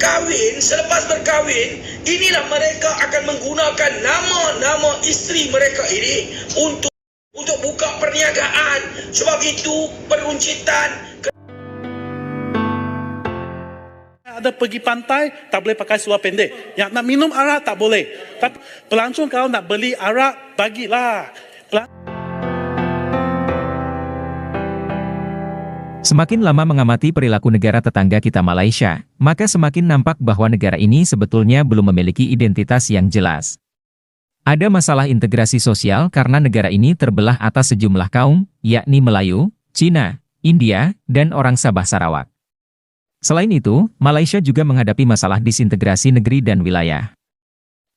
berkahwin, selepas berkahwin, inilah mereka akan menggunakan nama-nama isteri mereka ini untuk buka perniagaan. Sebab itu peruncitan. Ada pergi pantai, tak boleh pakai seluar pendek. Yang nak minum arak, tak boleh. Tapi pelancong kalau nak beli arak, bagilah. Semakin lama mengamati perilaku negara tetangga kita Malaysia, maka semakin nampak bahwa negara ini sebetulnya belum memiliki identitas yang jelas. Ada masalah integrasi sosial karena negara ini terbelah atas sejumlah kaum, yakni Melayu, Cina, India, dan orang Sabah Sarawak. Selain itu, Malaysia juga menghadapi masalah disintegrasi negeri dan wilayah.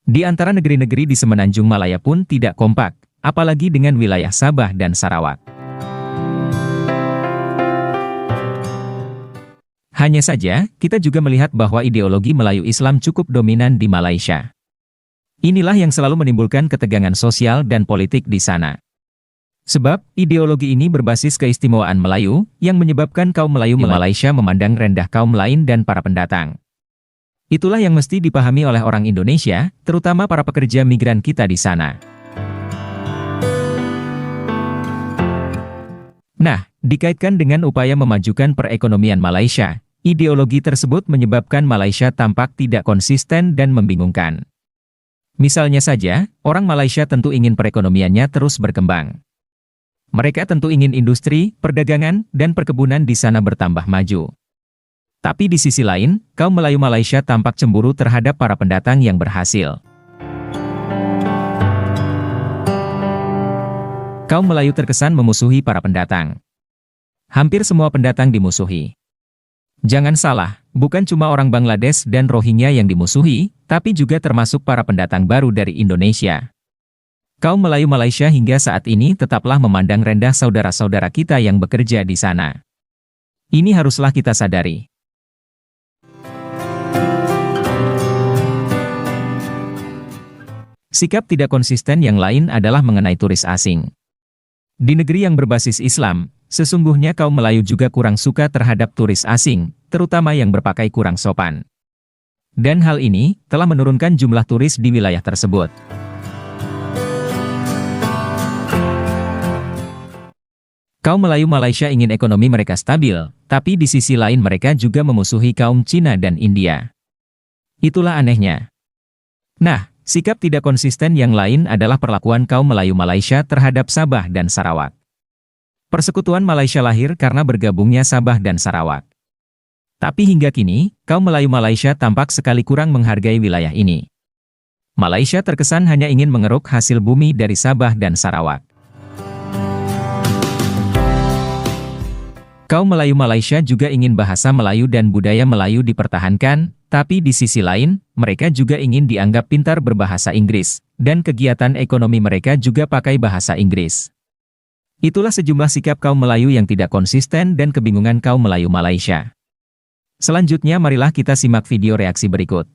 Di antara negeri-negeri di Semenanjung Malaya pun tidak kompak, apalagi dengan wilayah Sabah dan Sarawak. Hanya saja, kita juga melihat bahwa ideologi Melayu Islam cukup dominan di Malaysia. Inilah yang selalu menimbulkan ketegangan sosial dan politik di sana. Sebab, ideologi ini berbasis keistimewaan Melayu, yang menyebabkan kaum Melayu di Malaysia memandang rendah kaum lain dan para pendatang. Itulah yang mesti dipahami oleh orang Indonesia, terutama para pekerja migran kita di sana. Nah, dikaitkan dengan upaya memajukan perekonomian Malaysia, ideologi tersebut menyebabkan Malaysia tampak tidak konsisten dan membingungkan. Misalnya saja, orang Malaysia tentu ingin perekonomiannya terus berkembang. Mereka tentu ingin industri, perdagangan, dan perkebunan di sana bertambah maju. Tapi di sisi lain, kaum Melayu Malaysia tampak cemburu terhadap para pendatang yang berhasil. Kaum Melayu terkesan memusuhi para pendatang. Hampir semua pendatang dimusuhi. Jangan salah, bukan cuma orang Bangladesh dan Rohingya yang dimusuhi, tapi juga termasuk para pendatang baru dari Indonesia. Kaum Melayu Malaysia hingga saat ini tetaplah memandang rendah saudara-saudara kita yang bekerja di sana. Ini haruslah kita sadari. Sikap tidak konsisten yang lain adalah mengenai turis asing. Di negeri yang berbasis Islam, sesungguhnya kaum Melayu juga kurang suka terhadap turis asing, terutama yang berpakaian kurang sopan. Dan hal ini telah menurunkan jumlah turis di wilayah tersebut. Kaum Melayu Malaysia ingin ekonomi mereka stabil, tapi di sisi lain mereka juga memusuhi kaum Cina dan India. Itulah anehnya. Nah, sikap tidak konsisten yang lain adalah perlakuan kaum Melayu Malaysia terhadap Sabah dan Sarawak. Persekutuan Malaysia lahir karena bergabungnya Sabah dan Sarawak. Tapi hingga kini, kaum Melayu Malaysia tampak sekali kurang menghargai wilayah ini. Malaysia terkesan hanya ingin mengeruk hasil bumi dari Sabah dan Sarawak. Kaum Melayu Malaysia juga ingin bahasa Melayu dan budaya Melayu dipertahankan, tapi di sisi lain, mereka juga ingin dianggap pintar berbahasa Inggris, dan kegiatan ekonomi mereka juga pakai bahasa Inggris. Itulah sejumlah sikap kaum Melayu yang tidak konsisten dan kebingungan kaum Melayu Malaysia. Selanjutnya marilah kita simak video reaksi berikut.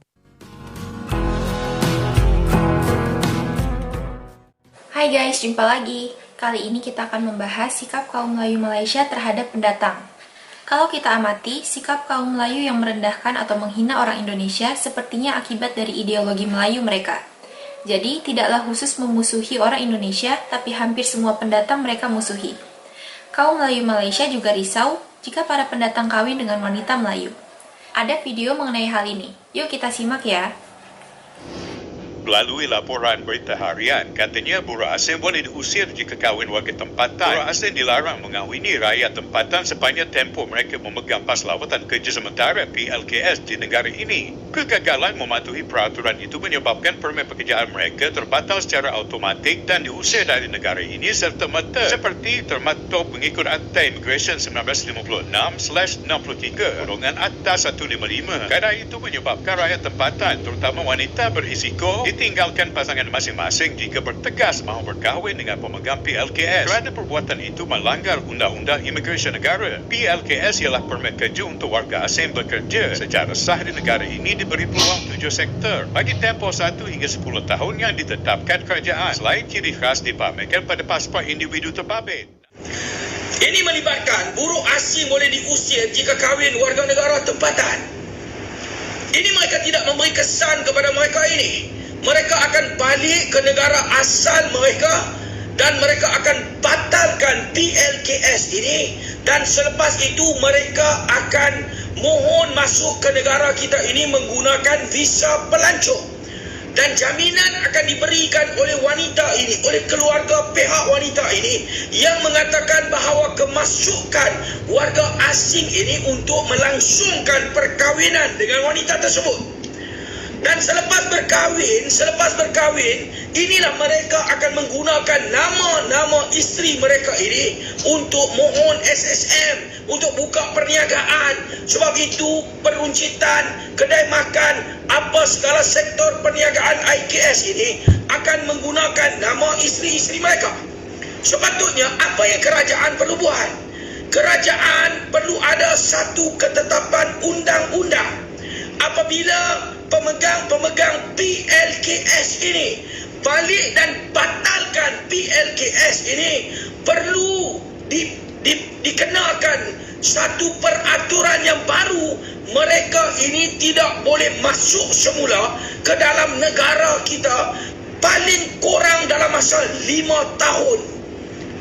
Hai guys, jumpa lagi. Kali ini kita akan membahas sikap kaum Melayu Malaysia terhadap pendatang. Kalau kita amati, sikap kaum Melayu yang merendahkan atau menghina orang Indonesia sepertinya akibat dari ideologi Melayu mereka. Jadi, tidaklah khusus memusuhi orang Indonesia, tapi hampir semua pendatang mereka musuhi. Kaum Melayu Malaysia juga risau jika para pendatang kawin dengan wanita Melayu. Ada video mengenai hal ini. Yuk kita simak ya. Melalui laporan berita harian, katanya buruh asing boleh diusir jika kahwin warga tempatan. Buruh asing dilarang mengahwini rakyat tempatan sepanjang tempoh mereka memegang pas lawatan kerja sementara PLKS di negara ini. Kegagalan mematuhi peraturan itu menyebabkan permen pekerjaan mereka terbatal secara automatik dan diusir dari negara ini serta-merta. Seperti termaktub mengikut Akta Immigration 1956/63 Golongan Atas 155. Kadar itu menyebabkan rakyat tempatan, terutama wanita berisiko, ditinggalkan pasangan masing-masing jika bertegas mahu berkahwin dengan pemegang PLKS. Kerana perbuatan itu melanggar Undang-Undang Imigresen Negara. PLKS ialah permit kerja untuk warga asing bekerja secara sah di negara ini diberi peluang 7 sektor bagi tempoh 1 hingga 10 tahun yang ditetapkan kerajaan. Selain ciri khas dipamerkan pada pasport individu terbabit. Ini melibatkan buruh asing boleh diusir jika kahwin warga negara tempatan. Ini mereka tidak memberi kesan kepada mereka ini. Mereka akan balik ke negara asal mereka dan mereka akan batalkan PLKS ini, dan selepas itu mereka akan mohon masuk ke negara kita ini menggunakan visa pelancong. Dan jaminan akan diberikan oleh wanita ini, oleh keluarga pihak wanita ini yang mengatakan bahawa kemasukan warga asing ini untuk melangsungkan perkahwinan dengan wanita tersebut. Dan selepas berkahwin, inilah mereka akan menggunakan nama-nama isteri mereka ini untuk mohon SSM, untuk buka perniagaan. Sebab itu peruncitan, kedai makan, apa segala sektor perniagaan IKS ini akan menggunakan nama isteri-isteri mereka. Sepatutnya apa yang kerajaan perlu buat? Kerajaan perlu ada satu ketetapan undang-undang. Apabila pemegang PLKS ini balik dan batalkan PLKS ini, perlu dikenakan satu peraturan yang baru. Mereka ini tidak boleh masuk semula ke dalam negara kita paling kurang dalam masa 5 tahun.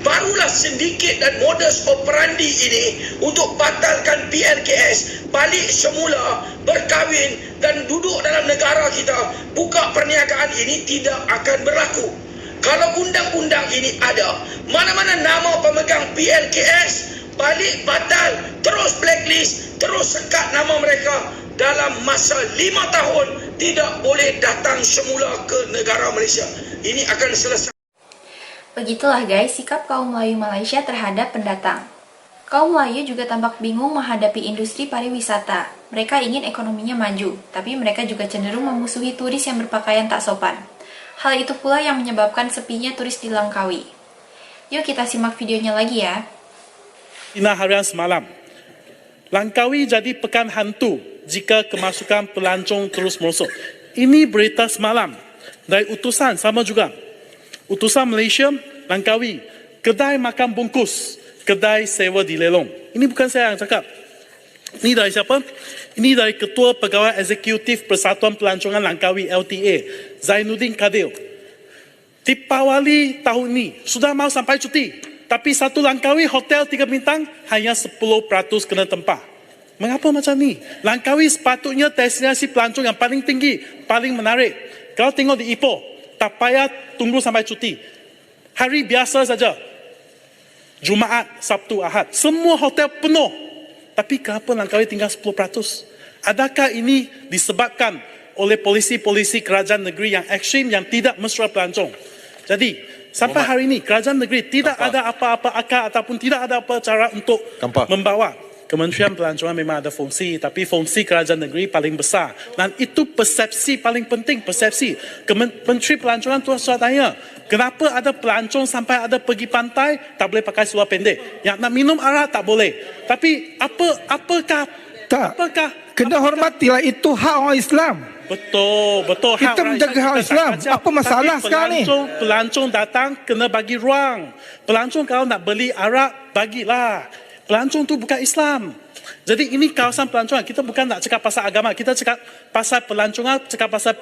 Barulah sindiket dan modus operandi ini untuk batalkan PLKS, balik semula, berkahwin dan duduk dalam negara kita, buka perniagaan ini tidak akan berlaku. Kalau undang-undang ini ada, mana-mana nama pemegang PLKS, balik batal, terus blacklist, terus sekat nama mereka dalam masa 5 tahun, tidak boleh datang semula ke negara Malaysia. Ini akan selesai. Begitulah guys sikap kaum Melayu Malaysia terhadap pendatang. Kaum Melayu juga tampak bingung menghadapi industri pariwisata. Mereka ingin ekonominya maju, tapi mereka juga cenderung memusuhi turis yang berpakaian tak sopan. Hal itu pula yang menyebabkan sepinya turis di Langkawi. Yuk kita simak videonya lagi ya. Ina harian semalam, Langkawi jadi pekan hantu jika kemasukan pelancong terus merosot. Ini berita semalam dari utusan sama juga. Utusan Malaysia, Langkawi, kedai makan bungkus, kedai sewa di lelong. Ini bukan saya yang cakap. Ini dari siapa? Ini dari Ketua Pegawai Eksekutif Persatuan Pelancongan Langkawi LTA, Zainuddin Kadir. Deepawali tahun ini sudah mau sampai cuti, tapi satu Langkawi hotel 3 bintang hanya 10% kena tempah. Mengapa macam ni? Langkawi sepatutnya destinasi pelancong yang paling tinggi, paling menarik. Kalau tengok di Ipoh, tak payah tunggu sampai cuti. Hari biasa saja. Jumaat, Sabtu, Ahad. Semua hotel penuh. Tapi kenapa Langkawi tinggal 10%? Adakah ini disebabkan oleh polisi-polisi kerajaan negeri yang ekstrim yang tidak mesra pelancong? Jadi, sampai hari ini kerajaan negeri tidak ada apa-apa akal ataupun tidak ada apa cara untuk membawa. Kementerian Pelancongan memang ada fungsi, tapi fungsi kerajaan negeri paling besar. Dan itu persepsi paling penting, persepsi. Menteri Pelancongan tu saya tanya, kenapa ada pelancong sampai ada pergi pantai, tak boleh pakai seluar pendek. Yang nak minum arak tak boleh. Tapi apakah? Kena hormatilah, itu hak orang Islam. Betul. Kita menjaga hak Islam. Apa masalah sekarang ni? Pelancong datang kena bagi ruang. Pelancong kalau nak beli arak, bagilah. Pelancong tu bukan Islam. Jadi ini kawasan pelancongan. Kita bukan nak cakap pasal agama. Kita cakap pasal pelancongan, cakap pasal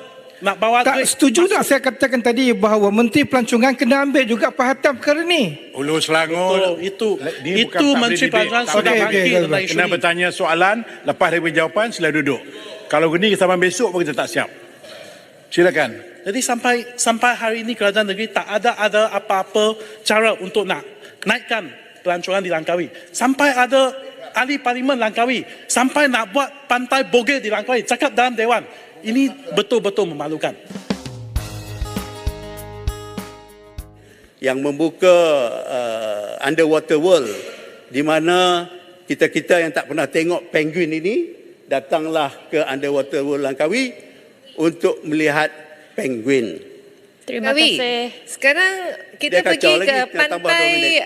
nak bawa Tak duit. setuju tak saya katakan tadi bahawa Menteri Pelancongan kena ambil juga perhatian perkara ni? Hulu Selangor. Betul, Ni bukan itu public Menteri debate. Pelancongan Tak sudah boleh. bangkit Okey, tentang isu Kena ni. bertanya soalan, lepas dia beri jawapan, sila duduk. Kalau gini sampai besok pun kita tak siap. Silakan. Jadi sampai hari ini kerajaan negeri tak ada apa-apa cara untuk nak naikkan pelancongan di Langkawi. Sampai ada ahli parlimen Langkawi sampai nak buat pantai bogel di Langkawi, cakap dalam dewan. Ini betul-betul memalukan. Yang membuka underwater world, di mana kita-kita yang tak pernah tengok penguin ini datanglah ke underwater world Langkawi untuk melihat penguin. Terima kasih. Sekarang kita Dia kacau pergi lagi, ke kita tambah 2 pantai minit.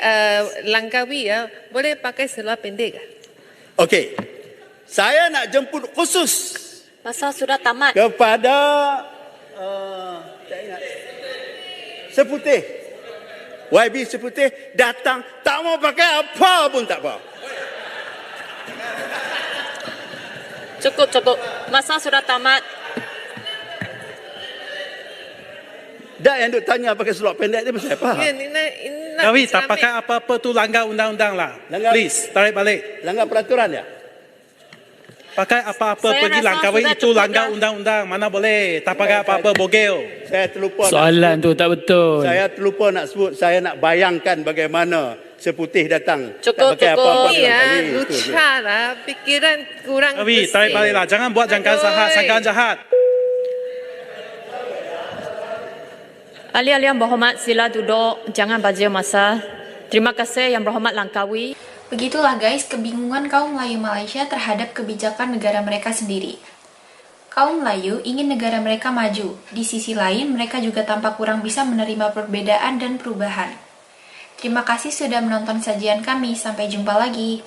Langkawi ya. Boleh pakai seluar pendek tak? Okey, saya nak jemput khusus Masa sudah tamat. kepada tak ingat, Seputih. YB Seputih datang tak mau pakai apa pun tak apa. Cukup. Masa sudah tamat. Dah yang duk tanya pakai seluar pendek ni pasal apa? Ya, ini nak Kawi, tak Islamic. pakai apa-apa tu langgar undang-undang lah. Langgar- Please, tarik balik. Langgar peraturan ya? Pakai apa-apa Saya pergi rasa langkawi sudah itu cukup langgar dah. undang-undang. Mana boleh. Tak pakai apa-apa bogel. Saya terlupa. Soalan tu tak betul. Saya terlupa nak sebut. Saya nak bayangkan bagaimana seputih datang. Cukup, tak pakai cukup. apa-apa. dengan Iya, kami. Itu je. luca lah. Pikiran kurang Kawi, tarik balik lah. Jangan buat jangkaan Aduh. sangkaan jahat. Ahli-ahli yang berhormat, sila duduk. Jangan bazir masa. Terima kasih yang berhormat Langkawi. Begitulah guys, kebingungan kaum Melayu Malaysia terhadap kebijakan negara mereka sendiri. Kaum Melayu ingin negara mereka maju, di sisi lain mereka juga tampak kurang bisa menerima perbedaan dan perubahan. Terima kasih sudah menonton sajian kami, sampai jumpa lagi.